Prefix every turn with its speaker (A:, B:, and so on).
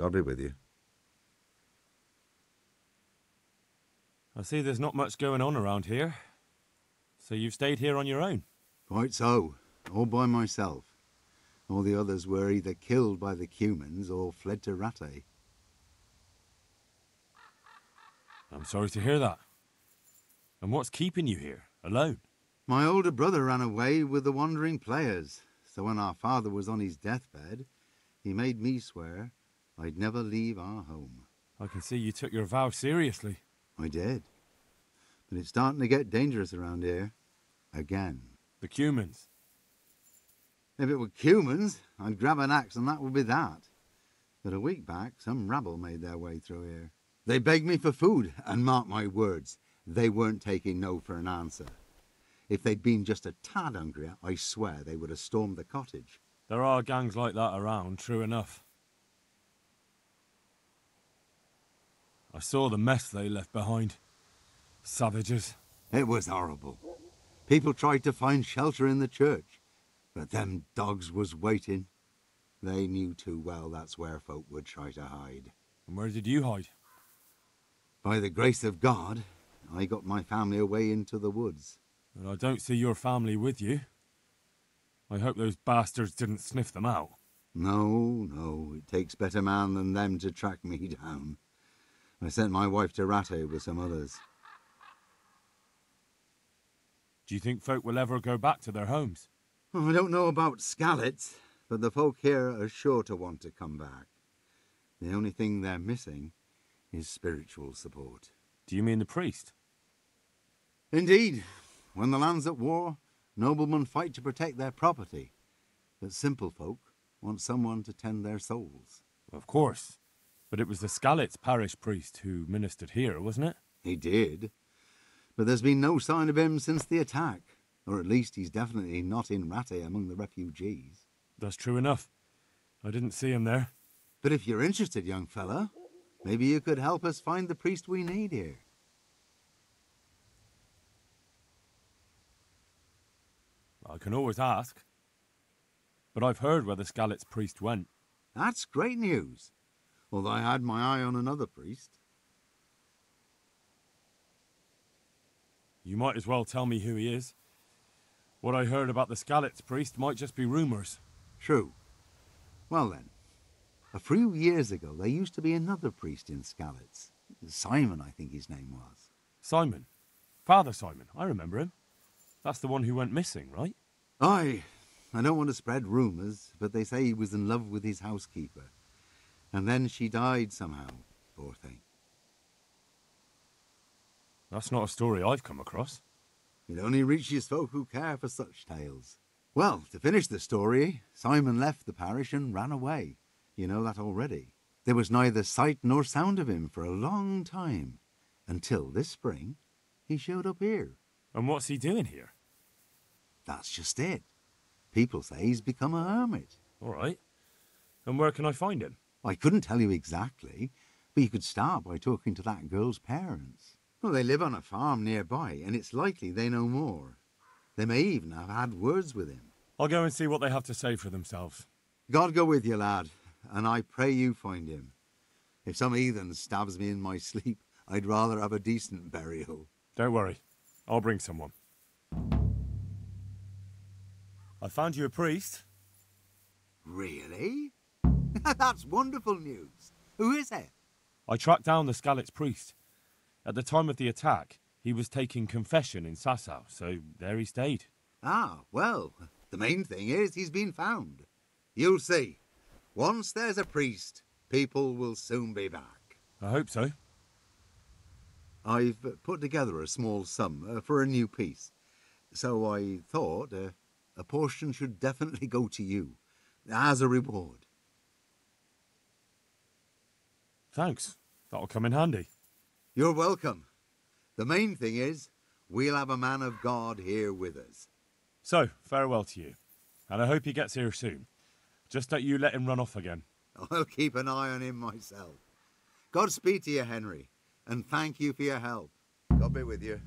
A: God be with you.
B: I see there's not much going on around here. So you've stayed here on your own?
C: Quite so. All by myself. All the others were either killed by the Cumans or fled to Rattay.
B: I'm sorry to hear that. And what's keeping you here, alone?
C: My older brother ran away with the wandering players, so when our father was on his deathbed, he made me swear I'd never leave our home.
B: I can see you took your vow seriously.
C: I did. But it's starting to get dangerous around here. Again.
B: The Cumans.
C: If it were Cumans, I'd grab an axe and that would be that. But a week back, some rabble made their way through here. They begged me for food, and mark my words, they weren't taking no for an answer. If they'd been just a tad hungrier, I swear they would have stormed the cottage.
B: There are gangs like that around, true enough. I saw the mess they left behind. Savages.
C: It was horrible. People tried to find shelter in the church, but them dogs was waiting. They knew too well that's where folk would try to hide.
B: And where did you hide?
C: By the grace of God, I got my family away into the woods.
B: But I don't see your family with you. I hope those bastards didn't sniff them out.
C: No, it takes better man than them to track me down. I sent my wife to Rattay with some others.
B: Do you think folk will ever go back to their homes?
C: Oh, I don't know about Scallets, but the folk here are sure to want to come back. The only thing they're missing is spiritual support.
B: Do you mean the priest?
C: Indeed. When the land's at war, noblemen fight to protect their property. But simple folk want someone to tend their souls.
B: Of course. But it was the Scallets parish priest who ministered here, wasn't it?
C: He did. But there's been no sign of him since the attack. Or at least he's definitely not in Rattay among the refugees.
B: That's true enough. I didn't see him there.
C: But if you're interested, young fella, maybe you could help us find the priest we need here.
B: I can always ask. But I've heard where the Scallets priest went.
C: That's great news. Although I had my eye on another priest.
B: You might as well tell me who he is. What I heard about the Scallets priest might just be rumours.
C: True. Well then, a few years ago there used to be another priest in Scallets. Simon, I think his name was.
B: Simon? Father Simon, I remember him. That's the one who went missing, right?
C: Aye. I don't want to spread rumours, but they say he was in love with his housekeeper. And then she died somehow, poor thing.
B: That's not a story I've come across.
C: It only reaches folk who care for such tales. Well, to finish the story, Simon left the parish and ran away. You know that already. There was neither sight nor sound of him for a long time, until this spring he showed up here.
B: And what's he doing here?
C: That's just it. People say he's become a hermit.
B: All right. And where can I find him?
C: I couldn't tell you exactly, but you could start by talking to that girl's parents. Well, they live on a farm nearby, and it's likely they know more. They may even have had words with him.
B: I'll go and see what they have to say for themselves.
C: God go with you, lad, and I pray you find him. If some heathen stabs me in my sleep, I'd rather have a decent burial.
B: Don't worry. I'll bring someone. I found you a priest.
C: Really? That's wonderful news. Who is it?
B: I tracked down the Scallets priest. At the time of the attack, he was taking confession in Sasau, so there he stayed.
C: Ah, well, the main thing is he's been found. You'll see. Once there's a priest, people will soon be back.
B: I hope so.
C: I've put together a small sum for a new piece, so I thought a portion should definitely go to you, as a reward.
B: Thanks. That'll come in handy.
C: You're welcome. The main thing is, we'll have a man of God here with us.
B: So, farewell to you. And I hope he gets here soon. Just don't you let him run off again.
C: I'll keep an eye on him myself. Godspeed to you, Henry, and thank you for your help. God be with you.